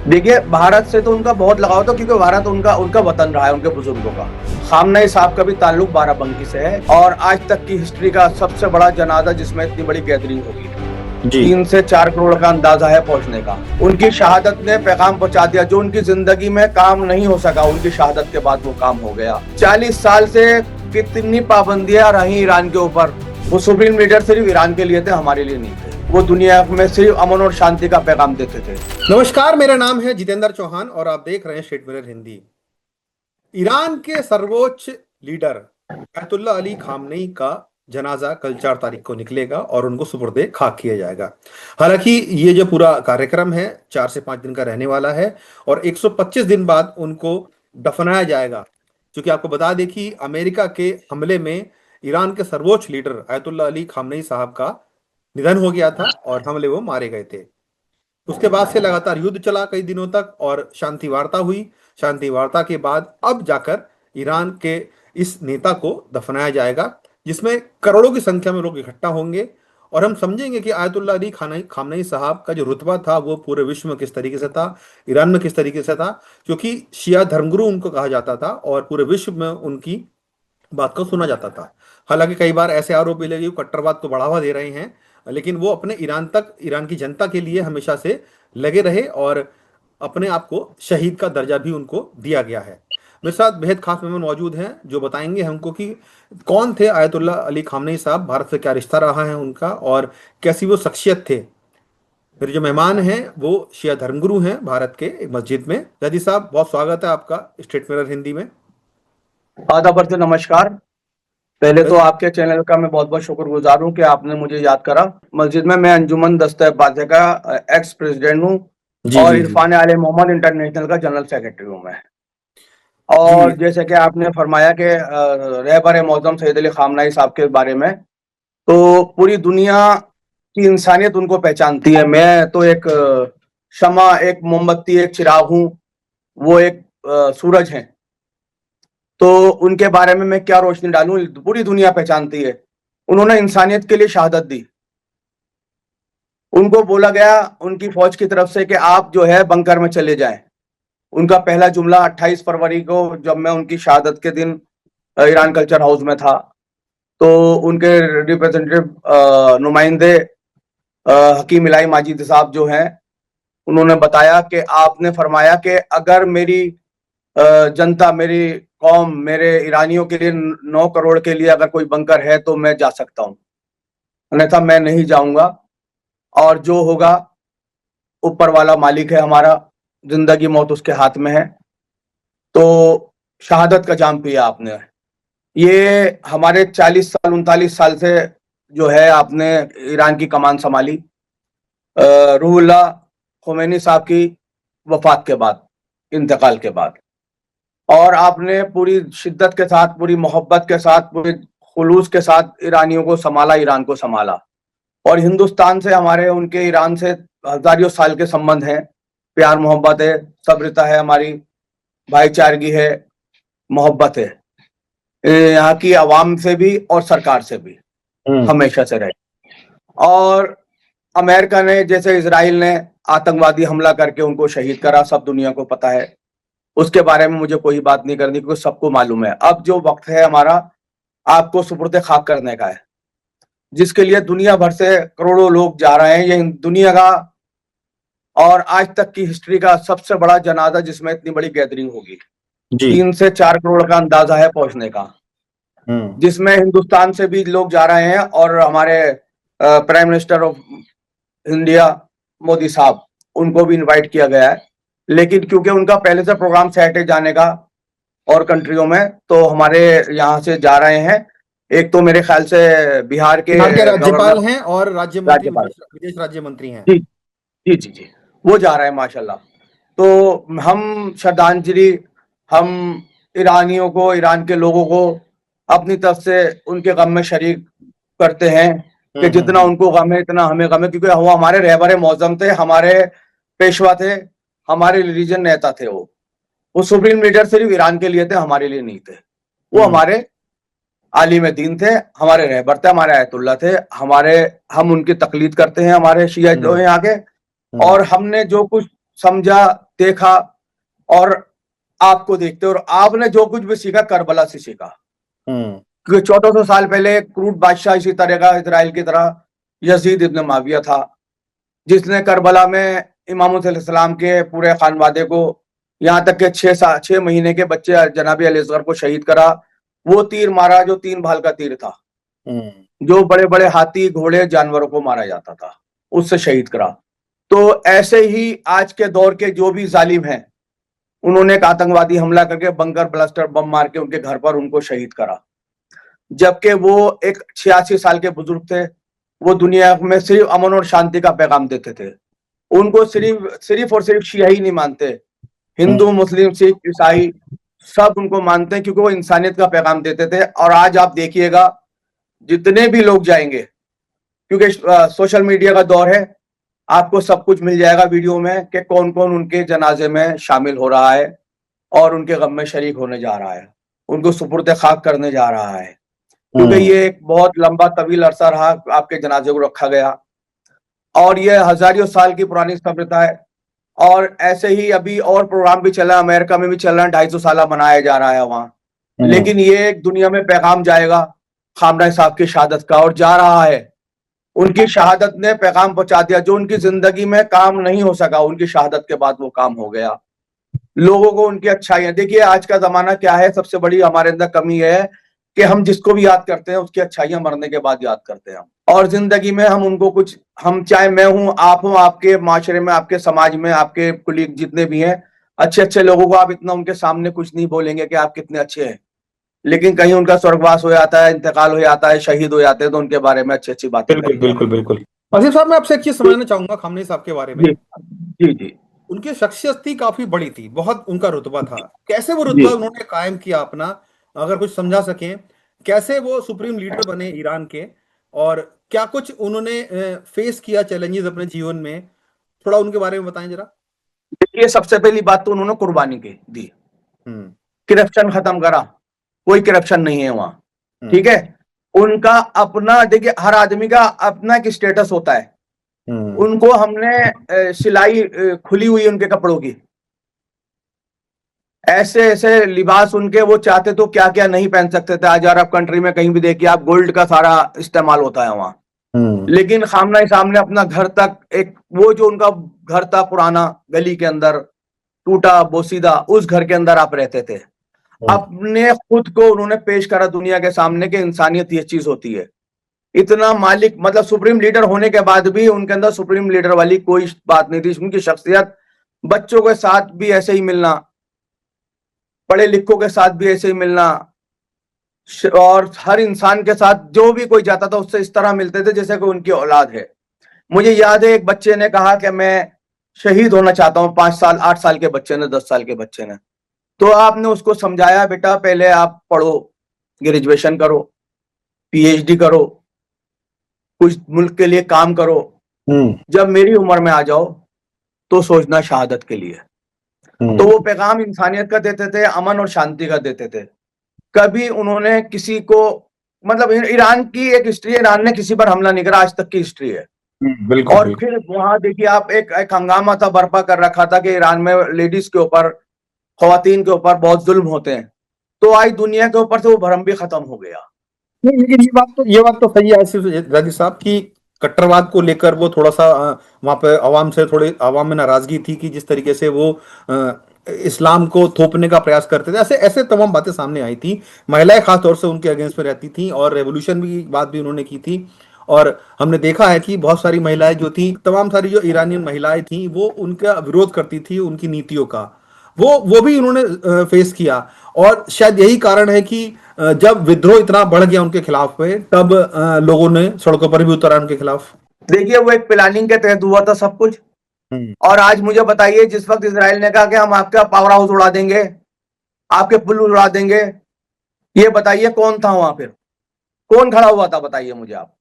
देखिए, भारत से तो उनका बहुत लगाव था क्योंकि भारत उनका उनका वतन रहा है, उनके बुजुर्गों का। खामनेई साहब का भी ताल्लुक बाराबंकी से है और आज तक की हिस्ट्री का सबसे बड़ा जनाजा जिसमें इतनी बड़ी गैदरिंग होगी। जी 3 से 4 करोड़ का अंदाजा है पहुंचने का। उनकी शहादत ने पैगाम पहुंचा दिया, जो उनकी जिंदगी में काम नहीं हो सका, उनकी शहादत के बाद वो काम हो गया। 40 साल से कितनी पाबंदियां रही ईरान के ऊपर। वो सुप्रीम लीडर सिर्फ ईरान के लिए थे, हमारे लिए नहीं थे। वो दुनिया में सिर्फ अमन और शांति का पैगाम देते थे। नमस्कार, मेरा नाम है जितेंद्र चौहान और आप देख रहे हैं स्टेट मिरर हिंदी। ईरान के सर्वोच्च लीडर अयतुल्ला अली खामनेई का जनाजा कल 4 तारीख को निकलेगा और उनको सुपुर्दे खाक किया जाएगा। हालांकि ये जो पूरा कार्यक्रम है 4 से 5 दिन का रहने वाला है और 125 दिन बाद उनको दफनाया जाएगा। क्योंकि आपको बता दें कि अमेरिका के हमले में ईरान के सर्वोच्च लीडर अयतुल्ला अली खामनेई साहब का निधन हो गया था और हमले वो मारे गए थे। उसके बाद से लगातार युद्ध चला कई दिनों तक और शांति वार्ता हुई। शांति वार्ता के बाद अब जाकर ईरान के इस नेता को दफनाया जाएगा, जिसमें करोड़ों की संख्या में लोग इकट्ठा होंगे और हम समझेंगे कि आयतुल्ला अली खामनेई साहब का जो रुतबा था वो पूरे विश्व में किस तरीके से था, ईरान में किस तरीके से था। क्योंकि शिया धर्मगुरु उनको कहा जाता था और पूरे विश्व में उनकी बात को सुना जाता था। हालांकि कई बार ऐसे आरोप भी लगे वो कट्टरवाद को बढ़ावा दे रहे हैं, लेकिन वो अपने ईरान की जनता के लिए हमेशा से लगे रहे और अपने आप को शहीद का दर्जा भी उनको दिया गया है। मेरे साथ बेहद खास मेहमान मौजूद हैं जो बताएंगे हमको कि कौन थे आयतुल्ला अली खामनेई साहब, भारत से क्या रिश्ता रहा है उनका और कैसी वो शख्सियत थे। मेरे जो मेहमान हैं वो शिया धर्मगुरु हैं भारत के एक मस्जिद में। जदी साहब, बहुत स्वागत है आपका स्टेट मिरर हिंदी में। आदाब अर्ज़ नमस्कार। पहले तो आपके चैनल का मैं बहुत बहुत शुक्रगुजार हूँ कि आपने मुझे याद करा। मस्जिद में मैं अंजुमन दस्ता बाज़े का एक्स प्रेसिडेंट हूँ जी और जी जी इरफान आले मोहम्मद इंटरनेशनल का जनरल सेक्रेटरी हूँ मैं। जी और जैसे कि आपने फरमाया कि रहबर मौज़म सैयद अली खामनेई साहब के बारे में, तो पूरी दुनिया की इंसानियत उनको पहचानती है। मैं तो एक शमा, एक मोमबत्ती, एक चिराग हूँ, वो एक सूरज हैं। तो उनके बारे में मैं क्या रोशनी डालूं, पूरी दुनिया पहचानती है। उन्होंने इंसानियत के लिए शहादत दी। उनको बोला गया उनकी फौज की तरफ से कि आप जो है बंकर में चले जाएं। उनका पहला जुमला 28 फरवरी को, जब मैं उनकी शहादत के दिन ईरान कल्चर हाउस में था, तो उनके रिप्रेजेंटेटिव नुमाइंदे हकीम इलाही माजिद साहब जो हैं, उन्होंने बताया कि आपने फरमाया कि अगर मेरी जनता, मेरी कौम, मेरे ईरानियों के लिए 9 करोड़ के लिए अगर कोई बंकर है तो मैं जा सकता हूँ, अन्यथा मैं नहीं जाऊंगा। और जो होगा ऊपर वाला मालिक है हमारा, जिंदगी मौत उसके हाथ में है। तो शहादत का जाम पिया आपने। ये हमारे 40 साल 39 साल से जो है आपने ईरान की कमान संभाली, रूहुल्लाह खुमैनी साहब की वफात के बाद, इंतकाल के बाद। और आपने पूरी शिद्दत के साथ, पूरी मोहब्बत के साथ, पूरे खुलूस के साथ ईरानियों को संभाला, ईरान को संभाला। और हिंदुस्तान से हमारे, उनके ईरान से हजारों साल के संबंध हैं, प्यार मोहब्बत है, सब्रता है हमारी, भाईचारगी है, मोहब्बत है। यहाँ की आवाम से भी और सरकार से भी हमेशा से रहे। और अमेरिका ने, जैसे इजराइल ने आतंकवादी हमला करके उनको शहीद करा, सब दुनिया को पता है। उसके बारे में मुझे कोई बात नहीं करनी क्योंकि सबको मालूम है। अब जो वक्त है हमारा आपको सुपुर्द खाक करने का है, जिसके लिए दुनिया भर से करोड़ों लोग जा रहे हैं। ये दुनिया का और आज तक की हिस्ट्री का सबसे बड़ा जनाजा जिसमें इतनी बड़ी गैदरिंग होगी। जी 3 से 4 करोड़ का अंदाजा है पहुंचने का, जिसमें हिंदुस्तान से भी लोग जा रहे हैं और हमारे prime minister of India Modi साहब, उनको भी इनवाइट किया गया है। लेकिन क्योंकि उनका पहले से प्रोग्राम सेट है जाने का और कंट्रियों में, तो हमारे यहाँ से जा रहे हैं। एक तो मेरे ख्याल से बिहार के राज्यपाल हैं और राज्य मंत्री, राज्यपाल, विदेश राज्य मंत्री हैं। जी जी जी जी, वो जा रहे हैं माशाल्लाह। तो हम श्रद्धांजलि, हम ईरानियों को, ईरान के लोगों को अपनी तरफ से उनके गम में शरीक करते हैं कि जितना उनको गम है इतना हमें गम है, क्योंकि वो हमारे रहबर मौज़म थे, हमारे पेशवा थे, हमारे रिलीजन नेता थे। वो सुप्रीम लीडर सिर्फ ईरान के लिए थे, हमारे लिए नहीं थे। वो हमारे आलिम दीन थे, हमारे रहबर थे, हमारे आयतुल्ला थे, हम उनकी तकलीद करते हैं, हमारे शिया जो हैं यहाँ के। और हमने जो कुछ समझा, देखा और आपको देखते, और आपने जो कुछ भी सीखा करबला से सीखा, क्योंकि 1400 साल पहले क्रूर बादशाह इसी तरह का इजराइल की तरह यजीद इब्न माविया था, जिसने करबला में इमाम हुसैन सलाम के पूरे खानवादे को, यहाँ तक के 6 महीने के बच्चे जनाबी अलैहिस्सलाम को शहीद करा। वो तीर मारा जो 3 भाल का तीर था, जो बड़े बड़े हाथी घोड़े जानवरों को मारा जाता था, उससे शहीद करा। तो ऐसे ही आज के दौर के जो भी जालिम हैं, उन्होंने एक आतंकवादी हमला करके बंकर ब्लास्टर बम मार के उनके घर पर उनको शहीद करा, जबकि वो एक 86 साल के बुजुर्ग थे। वो दुनिया में सिर्फ अमन और शांति का पैगाम देते थे। उनको सिर्फ और सिर्फ शिया ही नहीं मानते, हिंदू, मुस्लिम, सिख, ईसाई सब उनको मानते हैं, क्योंकि वो इंसानियत का पैगाम देते थे। और आज आप देखिएगा जितने भी लोग जाएंगे, क्योंकि सोशल मीडिया का दौर है, आपको सब कुछ मिल जाएगा वीडियो में कि कौन कौन उनके जनाजे में शामिल हो रहा है और उनके गम में शरीक होने जा रहा है, उनको सुपुर्द खाक करने जा रहा है, क्योंकि ये एक बहुत लंबा तवील अरसा रहा आपके जनाजे को रखा गया, और ये हजारों साल की पुरानी सभ्यता है। और ऐसे ही अभी और प्रोग्राम भी चला, अमेरिका में भी चल रहा है, 250 साल मनाया जा रहा है वहां। लेकिन ये एक दुनिया में पैगाम जाएगा खामना साहब की शहादत का, और जा रहा है। उनकी शहादत ने पैगाम पहुंचा दिया, जो उनकी जिंदगी में काम नहीं हो सका, उनकी शहादत के बाद वो काम हो गया। लोगों को उनकी अच्छाइयां, देखिए आज का जमाना क्या है, सबसे बड़ी हमारे अंदर कमी है कि हम जिसको भी याद करते हैं उसकी अच्छाइयां मरने के बाद याद करते हैं। और जिंदगी में हम उनको कुछ, हम चाहे मैं हूं, आप हो, आपके माशरे में, आपके समाज में, आपके कुलीग जितने भी हैं, अच्छे अच्छे लोगों को आप इतना उनके सामने कुछ नहीं बोलेंगे कि आप कितने अच्छे हैं, लेकिन कहीं उनका स्वर्गवास हो जाता है, इंतकाल हो जाता है, शहीद हो जाते हैं, तो उनके बारे में अच्छी अच्छी बातें बिल्कुल बिल्कुल बिल्कुल। आसिफ साहब, मैं आपसे एक चीज समझना चाहूंगा खामनेई साहब के बारे में। जी जी जी उनकी शख्सियत थी काफी बड़ी थी, बहुत उनका रुतबा था। कैसे वो जी। रुतबा उन्होंने कायम किया अपना, अगर कुछ समझा सकें, कैसे वो सुप्रीम लीडर बने ईरान के, और क्या कुछ उन्होंने फेस किया चैलेंजेस अपने जीवन में, थोड़ा उनके बारे में बताएं जरा। देखिए, सबसे पहली बात तो उन्होंने कुर्बानी की दी, हम्म करप्शन खत्म करा, कोई करप्शन नहीं है वहां, ठीक हम्म है। उनका अपना, देखिए हर आदमी का अपना एक स्टेटस होता है। उनको हमने सिलाई खुली हुई उनके कपड़ों की, ऐसे ऐसे लिबास उनके, वो चाहते तो क्या क्या नहीं पहन सकते थे। आज अरब कंट्री में कहीं भी देखिए आप, गोल्ड का सारा इस्तेमाल होता है वहां, लेकिन खामना सामने अपना घर तक, एक वो जो उनका घर था पुराना गली के अंदर, टूटा बोसीदा, उस घर के अंदर आप रहते थे। अपने खुद को उन्होंने पेश करा दुनिया के सामने कि इंसानियत ये चीज होती है। इतना मालिक, मतलब सुप्रीम लीडर होने के बाद भी उनके अंदर सुप्रीम लीडर वाली कोई बात नहीं थी। उनकी शख्सियत, बच्चों के साथ भी ऐसे ही मिलना, पढ़े लिखों के साथ भी ऐसे ही मिलना, और हर इंसान के साथ जो भी कोई जाता था उससे इस तरह मिलते थे जैसे कि उनकी औलाद है। मुझे याद है एक बच्चे ने कहा कि मैं शहीद होना चाहता हूं, 5 साल 8 साल के बच्चे ने, 10 साल के बच्चे ने। तो आपने उसको समझाया, बेटा पहले आप पढ़ो, ग्रेजुएशन करो, पीएचडी करो, कुछ मुल्क के लिए काम करो, जब मेरी उम्र में आ जाओ तो सोचना शहादत के लिए। तो वो पैगाम इंसानियत का देते थे, अमन और शांति का देते थे। कभी उन्होंने किसी को, मतलब ईरान की एक हिस्ट्री है, ईरान ने किसी पर हमला नहीं करा, आज तक की हिस्ट्री है। बिल्कुल और बिल्कुल। फिर वहां देखिए आप, एक हंगामा था बर्पा कर रखा था कि ईरान में लेडीज के ऊपर, खवातीन के ऊपर बहुत जुल्म होते हैं। तो आज दुनिया के ऊपर से वो भरम भी खत्म हो गया। नहीं, लेकिन ये बात तो सही है आसिफ जादी साहब की, कट्टरवाद को लेकर वो थोड़ा सा वहां पे आवाम से, थोड़ी आवाम में नाराजगी थी कि जिस तरीके से वो इस्लाम को थोपने का प्रयास करते थे, ऐसे ऐसे तमाम बातें सामने आई थी। महिलाएं खास तौर से उनके अगेंस्ट में रहती थी, और रेवोल्यूशन की बात भी उन्होंने की थी। और हमने देखा है कि बहुत सारी महिलाएं जो थी, तमाम सारी जो ईरानियन महिलाएं थी, वो उनका विरोध करती थी, उनकी नीतियों का। वो भी उन्होंने फेस किया। और शायद यही कारण है कि जब विद्रोह इतना बढ़ गया उनके खिलाफ में, तब लोगों ने सड़कों पर भी उतरा उनके खिलाफ। देखिए वो एक प्लानिंग के तहत हुआ था सब कुछ। और आज मुझे बताइए, जिस वक्त इसराइल ने कहा कि हम आपका पावर हाउस उड़ा देंगे, आपके पुल उड़ा देंगे, ये बताइए कौन था वहां, फिर कौन खड़ा हुआ था, बताइए मुझे आप,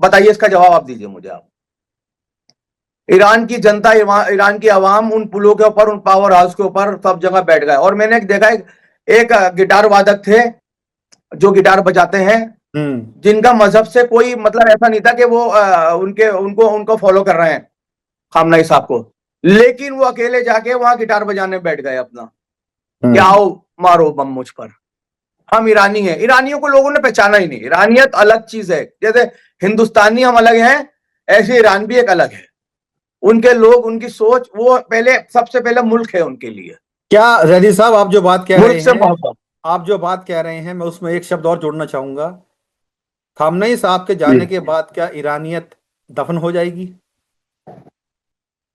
बताइए इसका जवाब आप दीजिए मुझे आप। ईरान की जनता, ईरान की आवाम उन पुलों के ऊपर, उन पावर हाउस के ऊपर सब जगह बैठ गए। और मैंने देखा एक गिटार वादक थे जो गिटार बजाते हैं, जिनका मजहब से कोई मतलब ऐसा नहीं था कि वो उनको फॉलो कर रहे हैं खामनेई साहब को, लेकिन वो अकेले जाके वहां गिटार बजाने बैठ गए अपना, कि आओ मारो बम मुझ पर, हम ईरानी हैं। ईरानियों को लोगों ने पहचाना ही नहीं। ईरानियत अलग चीज है, जैसे हिंदुस्तानी हम अलग हैं, ऐसे ईरान भी एक अलग है। उनके लोग, उनकी सोच, वो पहले, सबसे पहले मुल्क है उनके लिए, क्या जैदी साहब आप जो बात कह मुल्क रहे से हैं, मोहब्बत। आप जो बात कह रहे हैं, मैं उसमें एक शब्द और जोड़ना चाहूंगा। खामनेई साहब के जी, जाने के बाद क्या ईरानियत दफन हो जाएगी?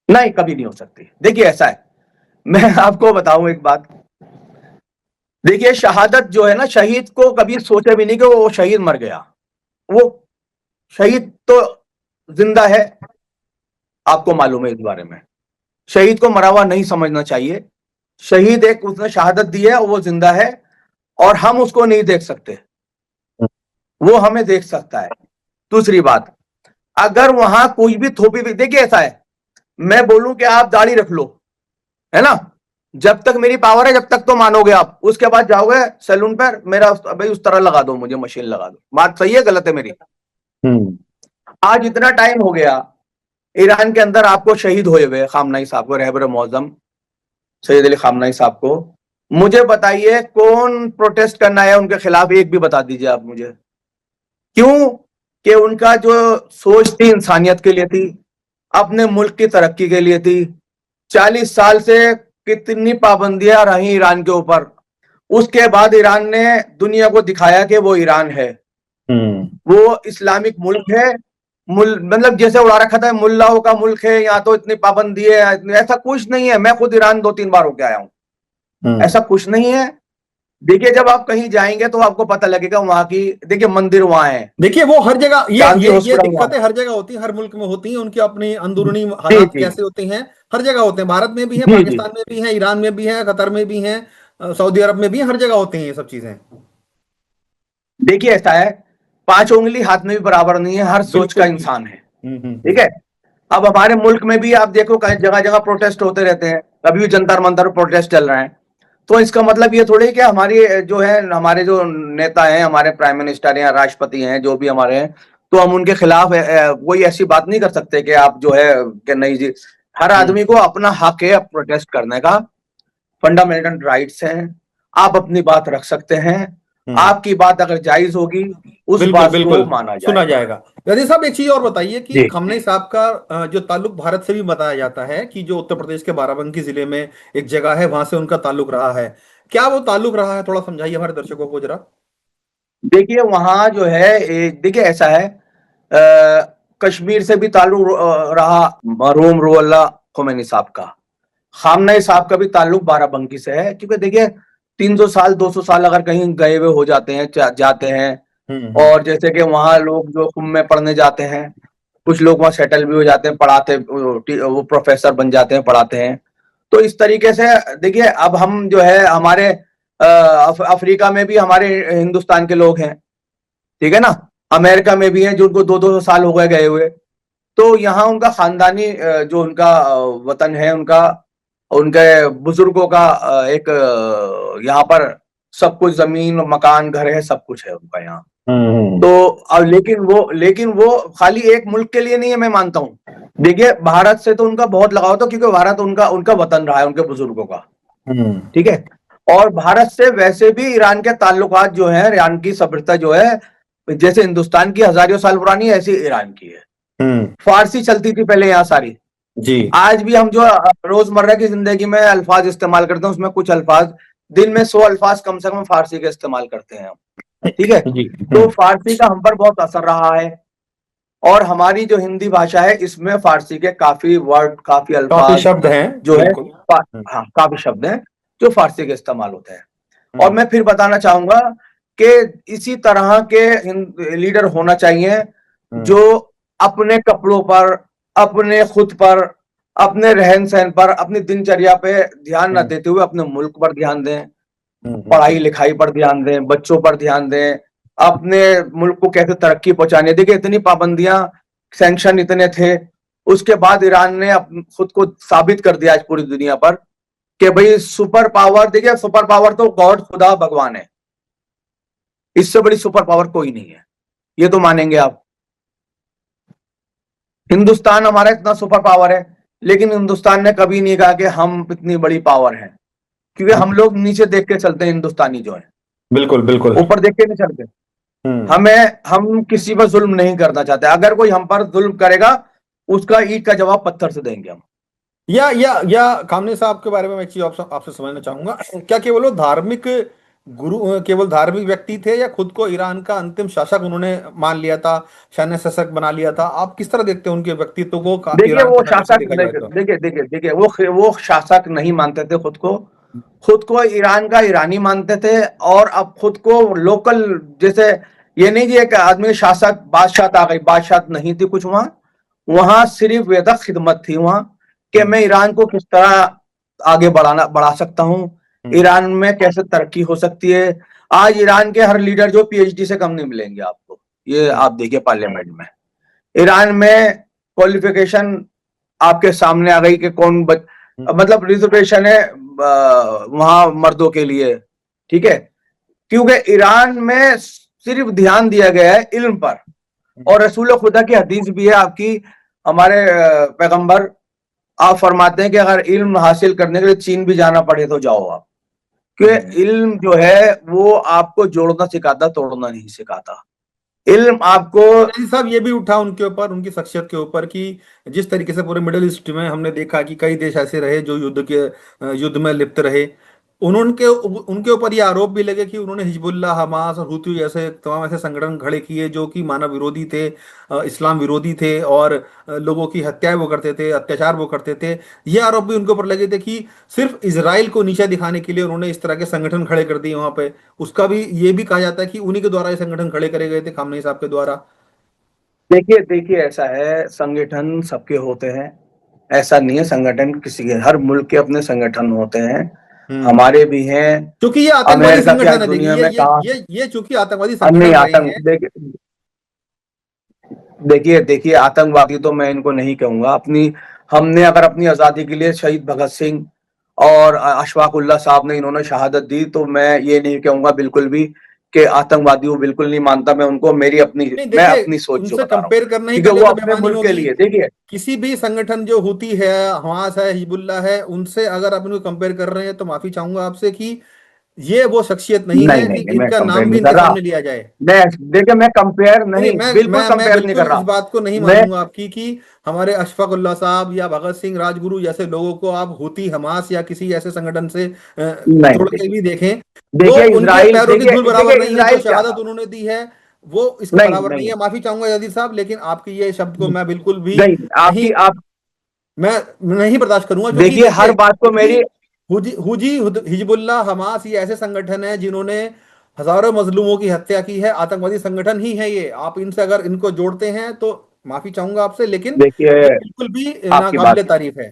नहीं, कभी नहीं हो सकती। देखिए ऐसा है, मैं आपको बताऊं एक बात। देखिए शहादत जो है ना, शहीद को कभी सोचे भी नहीं कि वो शहीद मर गया। वो शहीद तो जिंदा है, आपको मालूम है इस बारे में। शहीद को मरा हुआ नहीं समझना चाहिए। शहीद एक, उसने शहादत दी है, वो जिंदा है, और हम उसको नहीं देख सकते, वो हमें देख सकता है। दूसरी बात, अगर वहां कोई भी थोपी भी, देखिए ऐसा है, मैं बोलूं कि आप दाढ़ी रख लो, है ना, जब तक मेरी पावर है जब तक तो मानोगे आप, उसके बाद जाओगे सैलून पर, मेरा भाई उस तरह लगा दो, मुझे मशीन लगा दो। बात सही है गलत है मेरी? आज इतना टाइम हो गया ईरान के अंदर आपको शहीद हुए हुए खामनाई साहब को, रहबर मौजम सैयद अली खामनाई साहब को। मुझे बताइए कौन प्रोटेस्ट करना है उनके खिलाफ, एक भी बता दीजिए आप मुझे। क्यों? कि उनका जो सोच थी इंसानियत के लिए थी, अपने मुल्क की तरक्की के लिए थी। 40 साल से कितनी पाबंदियां रही ईरान के ऊपर, उसके बाद ईरान ने दुनिया को दिखाया कि वो ईरान है, वो इस्लामिक मुल्क है। मतलब जैसे उड़ा रखा था मुल्लाओं का मुल्क है, यहाँ तो इतनी पाबंदी है, ऐसा कुछ नहीं है। मैं खुद ईरान 2-3 बार होके आया हूँ, ऐसा कुछ नहीं है। देखिए जब आप कहीं जाएंगे तो आपको पता लगेगा वहां की, देखिए मंदिर वहां है, देखिए वो हर जगह, गांधी ये हॉस्पिटल वहां दिक्कतें हर जगह होती हैं, हर मुल्क में होती हैं, उनकी अपनी अंदरूनी है। जी हालात जी कैसे होते हैं, हर जगह होते हैं। भारत में भी है, जी जी। पाकिस्तान में भी है, ईरान में भी है, कतर में भी है, सऊदी अरब में भी है, हर जगह होती हैं ये सब चीजें। देखिए ऐसा है, 5 उंगली हाथ में भी बराबर नहीं है, हर सोच का बिल्कुल भी। इंसान है। ठीक हम्म। है। अब हमारे मुल्क में भी आप देखो जगह जगह प्रोटेस्ट होते रहते हैं, कभी भी जंतर मंतर प्रोटेस्ट चल रहे हैं। तो इसका मतलब ये थोड़ी कि हमारी जो है, हमारे जो नेता हैं, हमारे प्राइम मिनिस्टर या राष्ट्रपति हैं, जो भी हमारे हैं, तो हम उनके खिलाफ कोई ऐसी बात नहीं कर सकते कि आप जो है कि नहीं जी। हर आदमी को अपना हक है प्रोटेस्ट करने का, फंडामेंटल राइट्स हैं, आप अपनी बात रख सकते हैं। हम्म। आपकी बात अगर जायज होगी, उस बिल्कुल बात को बिल्कुल, माना सुना जाएगा। जाएगा। यदि साहब एक चीज और बताइए कि जी। खमनई साहब का जो ताल्लुक भारत से भी बताया जाता है कि जो उत्तर प्रदेश के बाराबंकी जिले में एक जगह है, वहां से उनका ताल्लुक रहा है। क्या वो ताल्लुक रहा है? थोड़ा समझाइए हमारे दर्शकों को जरा। देखिए वहां जो है, देखिए ऐसा है, कश्मीर से भी ताल्लुक रहा मरहूम रूहुल्लाह खोमेनी साहब का। खामनई साहब का भी ताल्लुक बाराबंकी से है, क्योंकि देखिए 300 साल 200 साल अगर कहीं गए हुए हो जाते हैं, जाते हैं, हम्म। और जैसे कि वहां लोग जो कुंभ में पढ़ने जाते हैं, कुछ लोग वहां सेटल भी हो जाते हैं, पढ़ाते, वो प्रोफेसर बन जाते हैं, पढ़ाते हैं। तो इस तरीके से देखिए, अब हम जो है हमारे अफ्रीका में भी हमारे हिंदुस्तान के लोग हैं, ठीक है ना, अमेरिका में भी हैं जो उनको 2-2 साल हो गए गए हुए। तो यहाँ उनका खानदानी जो उनका वतन है, उनका, उनके बुजुर्गों का एक यहाँ पर सब कुछ, जमीन मकान घर है, सब कुछ है उनका यहाँ। तो अब लेकिन वो खाली एक मुल्क के लिए नहीं है, मैं मानता हूँ। देखिए भारत से तो उनका बहुत लगाव था, क्योंकि भारत उनका उनका वतन रहा है, उनके बुजुर्गों का। ठीक है। और भारत से वैसे भी ईरान के ताल्लुकात जो है, ईरान की सभ्यता जो है, जैसे हिंदुस्तान की हजारों साल पुरानी है, ऐसी ईरान की है। फारसी चलती थी पहले यहाँ सारी। जी। आज भी हम जो रोजमर्रा की जिंदगी में अल्फाज इस्तेमाल करते हैं, उसमें कुछ अल्फाज, दिन में 100 अल्फाज कम से कम फारसी के इस्तेमाल करते हैं हम। ठीक है। जी। तो फारसी का हम पर बहुत असर रहा है, और हमारी जो हिंदी भाषा है, इसमें फारसी के काफी वर्ड, काफी काफी अल्फाज शब्द हैं। जो है, बिल्कुल। हाँ काफी शब्द हैं जो फारसी के इस्तेमाल होते हैं। और हम्म। मैं फिर बताना चाहूंगा कि इसी तरह के लीडर होना चाहिए, जो अपने कपड़ों पर, अपने खुद पर, अपने रहन सहन पर, अपनी दिनचर्या पे ध्यान न देते हुए अपने मुल्क पर ध्यान दें, पढ़ाई लिखाई पर ध्यान दें, बच्चों पर ध्यान दें, अपने मुल्क को कैसे तरक्की पहुंचानी। देखिए इतनी पाबंदियां, सैंक्शन इतने थे, उसके बाद ईरान ने खुद को साबित कर दिया आज पूरी दुनिया पर कि भाई सुपर पावर, देखिए सुपर पावर तो गॉड, खुदा भगवान है, इससे बड़ी सुपर पावर कोई नहीं है, ये तो मानेंगे आप। हिंदुस्तान हमारा इतना सुपर पावर है लेकिन हिंदुस्तान ने कभी नहीं कहा कि हम इतनी बड़ी पावर हैं, क्योंकि हम लोग नीचे देख के चलते हैं, हिंदुस्तानी जो है बिल्कुल बिल्कुल। ऊपर देख के नहीं चलते। हम्म। हम किसी पर जुल्म नहीं करना चाहते, अगर कोई हम पर जुल्म करेगा उसका ईंट का जवाब पत्थर से देंगे हम। या कामने साहब के बारे में मैं एक चीज आपसे आपसे समझना चाहूंगा, क्या केवल वो धार्मिक गुरु, केवल धार्मिक व्यक्ति थे, या खुद को ईरान का अंतिम शासक उन्होंने मान लिया था, सैन्य शासक बना लिया था? आप किस तरह देखते हैं उनके व्यक्तित्व को देखिए ईरान वो के नजर से शासक, देखा जाए तो? देखिए वो शासक नहीं मानते थे खुद को, खुद को ईरान का ईरानी मानते थे। और अब खुद को लोकल, जैसे ये नहीं कि एक आदमी शासक बादशाह आ गई, बादशाह नहीं थी कुछ वहां, वहां सिर्फ वेदा खिदमत थी वहां, कि मैं ईरान को किस तरह आगे बढ़ा सकता हूँ, ईरान में कैसे तरक्की हो सकती है। आज ईरान के हर लीडर जो पीएचडी से कम नहीं मिलेंगे आपको, ये आप देखिए पार्लियामेंट में। ईरान में क्वालिफिकेशन आपके सामने आ गई कि मतलब रिजर्वेशन है वहां मर्दों के लिए, ठीक है, क्योंकि ईरान में सिर्फ ध्यान दिया गया है इल्म पर। और रसूल खुदा की हदीस भी है आपकी, हमारे पैगंबर आप फरमाते हैं कि अगर इल्म हासिल करने के लिए चीन भी जाना पड़े तो जाओ आप, क्योंकि इल्म जो है वो आपको जोड़ना सिखाता, तोड़ना नहीं सिखाता। इल्म आपको, जी साहब, ये भी उठा उनके ऊपर, उनकी शख्सियत के ऊपर, कि जिस तरीके से पूरे मिडिल ईस्ट में हमने देखा कि कई देश ऐसे रहे जो युद्ध में लिप्त रहे, उन्होंने उनके ऊपर ये आरोप भी लगे कि उन्होंने हिजबुल्लाह, हमास और हुती जैसे तमाम ऐसे संगठन खड़े किए जो कि मानव विरोधी थे, इस्लाम विरोधी थे, और लोगों की हत्याएं वो करते थे, अत्याचार वो करते थे। ये आरोप भी उनके ऊपर लगे थे कि सिर्फ इसराइल को नीचा दिखाने के लिए उन्होंने इस तरह के संगठन खड़े कर दिए वहां पे। उसका भी ये भी कहा जाता है कि उन्हीं के द्वारा ये संगठन खड़े करे गए थे, खामनेई साहब के द्वारा। देखिए देखिए ऐसा है, संगठन सबके होते हैं, ऐसा नहीं है संगठन किसी के, हर मुल्क के अपने संगठन होते हैं, हम्म। हमारे भी हैं। क्योंकि ये आतंकवादी अमेरिका की आज संगठन है, देखिए दुनिया में कहा, ये चूंकि आतंकवादी नहीं संगठन रहे आतंक, हैं। देखिए देखिए आतंकवादी तो मैं इनको नहीं कहूंगा। अपनी, हमने अगर अपनी आजादी के लिए शहीद भगत सिंह और अशफाक उल्लाह साहब ने इन्होंने शहादत दी, तो मैं ये नहीं कहूंगा बिल्कुल भी कि आतंकवादी, वो बिल्कुल नहीं मानता मैं उनको, नहीं मैं देखिए, अपनी सोच जो उनसे बता रहा हूँ, कंपेयर करना ही क्योंकि पहले वो तो अपने बेईमानी मुल्क के होगी। लिए, देखिए किसी भी संगठन जो होती है, हमास है, हिजबुल्लाह है, उनसे अगर आप इनको कंपेयर कर रहे हैं तो माफी चाहूंगा आपसे कि ये वो शख्सियत नहीं नहीं है नहीं कि नहीं, मैं इनका कंपेयर नाम भी नहीं इनके कर रहा। सामने लिया जाए। मैं, देखिए मैं कंपेयर नहीं, नहीं, मैं बिल्कुल मैं मैं कंपेयर नहीं कर बिल्कुल इस रहा बात को नहीं मैं। मानूंगा आपकी कि हमारे अशफाक उल्लाह साहब या भगत सिंह राजगुरु जैसे लोगों को आप हुती, हमास या किसी ऐसे संगठन से नहीं जोड़ के देखिए, भी देखें। वो देखिए उनके इजराइल, पैरों की धूल बराबर देखिए नहीं है, जो इजराइल क्या शहादत था। उन्होंने दी है वो इसका नहीं बराबर नहीं नहीं है। माफी चाहूंगा यादी साहब, लेकिन आपकी ये शब्द को मैं बिल्कुल भी नहीं, नहीं, आपकी आप मैं नहीं बर्दाश्त करूंगा। क्योंकि देखिए हर देखिए, बात को क्योंकि मेरी, हिजबुल्लाह, हमास ये ऐसे संगठन है जिन्होंने हजारों मजलूमों की हत्या की है, आतंकवादी संगठन ही है ये। आप इनसे अगर इनको जोड़ते हैं तो माफी चाहूंगा आपसे, लेकिन देखिए ये बिल्कुल भी आपकी बात, नाकाबिले तारीफ है।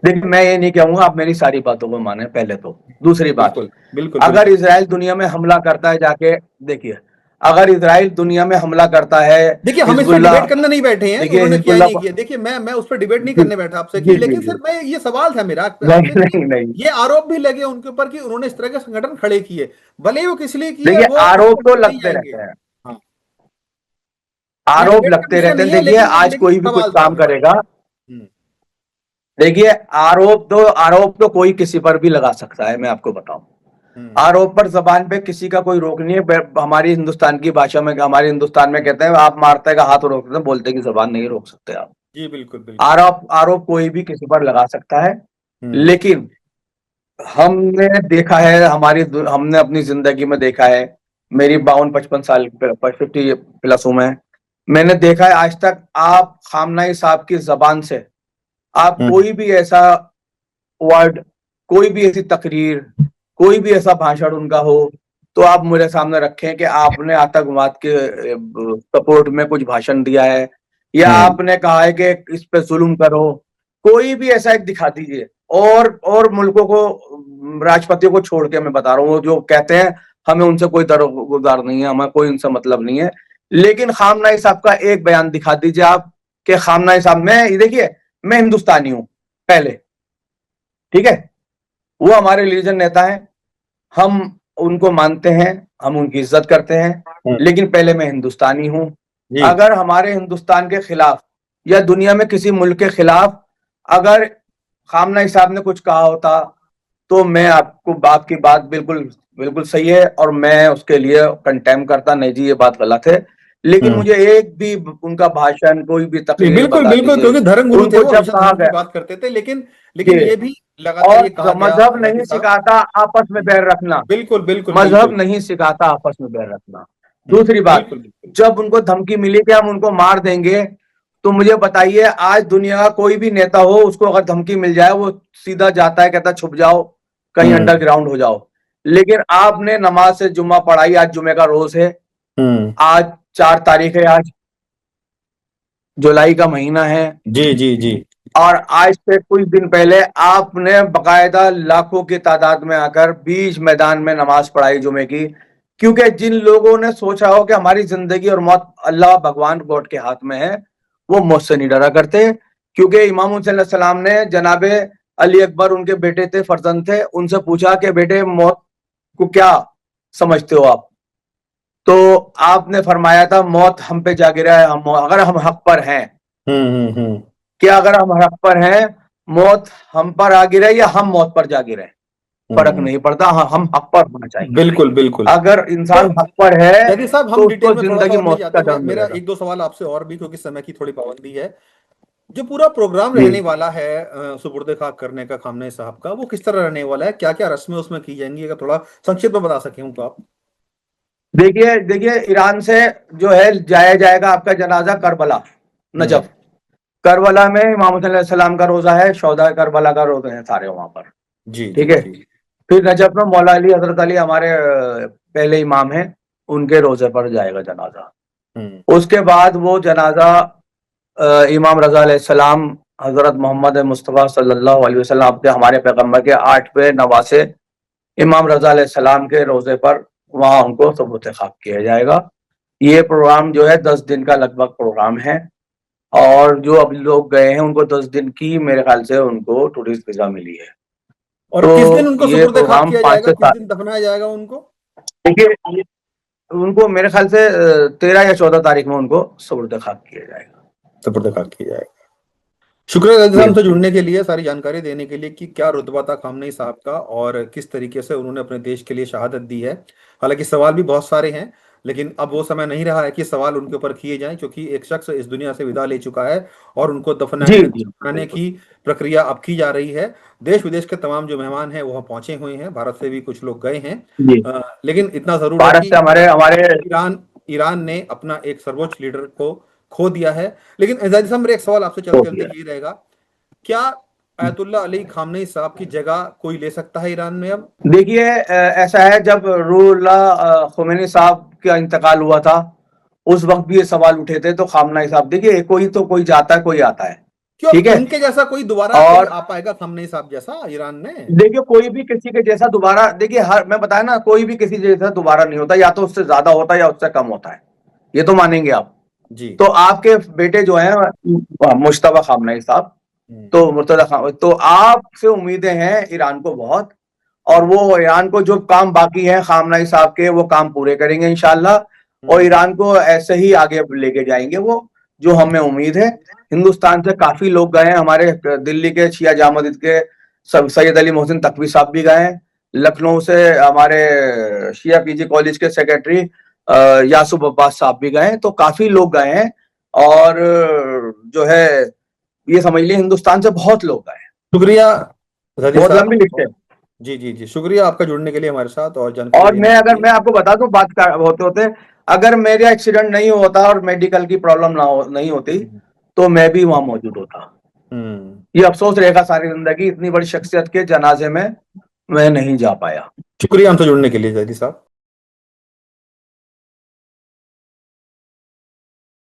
देखिए मैं ये नहीं कहूंगा आप मेरी सारी बातों को माने, पहले तो। दूसरी बात, बिल्कुल बिल्कुल अगर बिल्कुल। इसराइल दुनिया में हमला करता है जाके, देखिए अगर इसराइल दुनिया में हमला करता है, देखिए, हम इस पर हिजबुल्लाह, डिबेट करने नहीं बैठे हैं देखिए उन्होंने किया हिजबुल्लाह नहीं को, किया। देखिए, मैं उस पर डिबेट नहीं जी करने बैठा आपसे कि, जी जी लेकिन जी, सिर्फ मैं, ये सवाल था मेरा नहीं आपसे कि नहीं नहीं, ये आरोप भी लगे उनके ऊपर कि उन्होंने इस तरह के संगठन खड़े किए, भले ही वो किस लिए किए देखिए वो उस आरोप पर तो नहीं लगते जाएंगे। रहते हैं, हाँ, ये आरोप डिबेट का लगते विषय रहते हैं। नहीं है, देखिए आज लेकिन कोई भी कुछ सवाल था काम मेरा। करेगा, हम्म। देखिए आरोप तो कोई किसी पर भी लगा सकता है, मैं आपको बताऊं। हम्म। आरोप पर जबान पे किसी का कोई रोक नहीं है। हमारी हिंदुस्तान की भाषा में, हमारे हिंदुस्तान में कहते हैं आप मारते का हाथ रोक सकते हैं, बोलते की जबान नहीं रोक सकते आप। जी बिल्कुल बिल्कुल। आरोप आरोप कोई भी किसी पर लगा सकता है, हम्म। लेकिन हमने देखा है, हमने अपनी जिंदगी में देखा है, मेरी 52-55 साल 50+ हूं मैंने देखा है आज तक आप खामनाई साहब की जबान से आप हम्म। कोई भी ऐसा वर्ड, कोई भी ऐसी तकरीर, कोई भी ऐसा भाषण उनका हो, तो आप मेरे सामने रखें कि आपने आतंकवाद के सपोर्ट में कुछ भाषण दिया है, या हम्म। आपने कहा है कि इस पे जुल्म करो, कोई भी ऐसा एक दिखा दीजिए। और मुल्कों को, राष्ट्रपतियों को छोड़ के मैं बता रहा हूँ, वो जो कहते हैं हमें उनसे कोई दरगुजार नहीं है, हमें कोई उनसे मतलब नहीं है, लेकिन खामनाई साहब का एक बयान दिखा दीजिए आप कि खामनाई साहब, मैं देखिए मैं हिंदुस्तानी हूं पहले, ठीक है, वो हमारे रिलीजन नेता हैं, हम उनको मानते हैं, हम उनकी इज्जत करते हैं, हम्म। लेकिन पहले मैं हिंदुस्तानी हूं। जी। अगर हमारे हिंदुस्तान के खिलाफ या दुनिया में किसी मुल्क के खिलाफ अगर खामनई साहब ने कुछ कहा होता तो मैं आपको आपकी बात बिल्कुल बिल्कुल सही है और मैं उसके लिए कंटेम करता, नहीं जी ये बात गलत है, लेकिन मुझे एक भी उनका भाषण, कोई भी तकरीर बिल्कुल बता बिल्कुल, दीजिए क्योंकि धर्म गुरु थे, उनको वो जब हमेशा कहा धर्म की गया बात करते थे, लेकिन कि ये भी लगातार और ये कहा गया मजहब नहीं जैदी साहब। सिखाता आपस में बैर रखना, बिल्कुल बिल्कुल मजहब बिल्कुल। नहीं सिखाता आपस में बैर रखना। दूसरी बात, बिल्कुल बिल्कुल। जब उनको धमकी मिली कि हम उनको मार देंगे, तो मुझे बताइए आज दुनिया का कोई भी नेता हो, उसको अगर धमकी मिल जाए वो सीधा जाता है, कहता छुप जाओ, कहीं अंडरग्राउंड हो जाओ। लेकिन आपने नमाज से जुम्मा पढ़ाई, आज जुमे का रोज है, आज 4 तारीख है, आज जुलाई का महीना है, जी जी जी। और आज से कुछ दिन पहले आपने बकायदा लाखों की तादाद में आकर बीच मैदान में नमाज पढ़ाई जुमे की, क्योंकि जिन लोगों ने सोचा हो कि हमारी जिंदगी और मौत अल्लाह भगवान गॉड के हाथ में है, वो मुझसे नहीं डरा करते, क्योंकि इमाम हुसैन सलाम ने जनाबे अली अकबर उनके बेटे थे, फर्जंद थे, उनसे पूछा कि बेटे मौत को क्या समझते हो आप, तो आपने फरमाया था मौत हम पे जा गिरा है, हम अगर हम हक पर हैं, कि अगर हम हक पर हैं, मौत हम पर आ गिरे या हम मौत पर जा गिरे, फर्क नहीं पड़ता, हम हक पर होना चाहिए। बिल्कुल बिल्कुल। अगर इंसान हक पर है जैदी साहब, तो हम उसको डिटेल में थोड़ा सा जिंदगी और नहीं मौत का जाते, डर मेरा मिलेगा। एक दो सवाल आपसे और भी, क्योंकि समय की थोड़ी पाबंदी है। जो पूरा प्रोग्राम जी रहने वाला है सुपुर्द खाक करने का खामने साहब का, वो किस तरह रहने वाला है, क्या क्या रस्में उसमें की जाएंगी, अगर थोड़ा संक्षिप्त में बता सकें तो आप। देखिए देखिए, ईरान से जो है जाया जाएगा आपका जनाजा करबला, नजफ। करबला में इमाम हुसैन सलाम का रोजा है, शौदा करबला का रोजा है, सारे वहां पर, जी ठीक जी है। जी। फिर नजफ में मौला अली हजरत अली हमारे पहले इमाम हैं, उनके रोजे पर जाएगा जनाजा। उसके बाद वो जनाजा इमाम रजा अलैहिस्सलाम, हजरत मोहम्मद मुस्तफ़ा सल्लल्लाहु अलैहि वसल्लम, अपने हमारे पैगम्बर के 8वें नवासे इमाम रजा अलैहिस्सलाम के रोजे पर वहां उनको सबूत खाक किया जाएगा। ये प्रोग्राम जो है 10 दिन का लगभग प्रोग्राम है, और जो अब लोग गए हैं उनको 10 दिन की मेरे ख्याल से उनको टूरिस्ट वीजा मिली है। और तो किस दिन उनको ये सुपुर्द खाक प्रोग्राम किया 5 जाएगा, से किस 7, दिन दफनाया जाएगा उनको। देखिए उनको मेरे ख्याल से 13 या 14 तारीख में उनको सुपुर्द खाक किया जाएगा। सुपुर्द खाक किया जाएगा। शुक्रिया जैदी साहब से जुड़ने के लिए, सारी जानकारी देने के लिए कि क्या रुतबा था खामनेई साहब का और किस तरीके से उन्होंने अपने देश के लिए शहादत दी है। हालांकि सवाल भी बहुत सारे हैं, लेकिन अब वो समय नहीं रहा है कि सवाल उनके ऊपर किए जाएं, क्योंकि एक शख्स इस दुनिया से विदा ले चुका है और उनको जी जी दफनाने की प्रक्रिया अब की जा रही है। देश विदेश के तमाम जो मेहमान हैं वह पहुंचे हुए हैं, भारत से भी कुछ लोग गए हैं। जी। लेकिन इतना जरूर है भारत कि से हमारे हमारे ईरान ईरान ने अपना एक सर्वोच्च लीडर को खो दिया है। लेकिन एजाज साहब, मेरा एक सवाल आपसे चलते चलते ये रहेगा, क्या आयतुल्ला अली खामनेई साहब की जगह कोई ले सकता है ईरान में अब। देखिए ऐसा है, जब रूहुल्लाह खुमैनी साहब का इंतकाल हुआ था उस वक्त भी ये सवाल उठे थे, तो खामनेई साहब, देखिए कोई तो कोई जाता है कोई आता है, क्यों ठीक है। उनके जैसा कोई दोबारा कोई और आ पाएगा खामनेई साहब जैसा ईरान में। देखिए कोई भी किसी के जैसा दोबारा, देखिए हर मैं बताया ना, कोई भी किसी जैसा दोबारा नहीं होता, या तो उससे ज्यादा होता है या उससे कम होता है, ये तो मानेंगे आप। जी। तो आपके बेटे जो हैं मुश्तबा खामनेई साहब, तो मुर्तजा खान, तो आपसे उम्मीदें हैं ईरान को बहुत, और वो ईरान को जो काम बाकी है खामनेई साहब के, वो काम पूरे करेंगे इंशाल्लाह, और ईरान को ऐसे ही आगे लेके जाएंगे वो, जो हमें उम्मीद है। हिंदुस्तान से काफी लोग गए हैं, हमारे दिल्ली के शिया जामा मस्जिद के सैयद अली मोहसिन तकवी साहब भी गए हैं, लखनऊ से हमारे शिया पीजी कॉलेज के सेक्रेटरी यासूब अब्बास साहब भी गए हैं, तो काफी लोग गए हैं, और जो है ये समझ लिया हिंदुस्तान से बहुत लोग गए हैं, शुक्रिया जदी बहुत साहब। लंबी लिस्ट है। जी जी जी, शुक्रिया आपका जुड़ने के लिए हमारे साथ और जानकारी और देने के अगर लिए। मैं आपको बता दूं, बात होते होते, अगर मेरा एक्सीडेंट नहीं होता और मेडिकल की प्रॉब्लम नहीं होती, तो मैं भी वहां मौजूद होता। ये अफसोस रहेगा सारी जिंदगी, इतनी बड़ी शख्सियत के जनाजे में मैं नहीं जा पाया। शुक्रिया हमसे जुड़ने के लिए जदी साहब।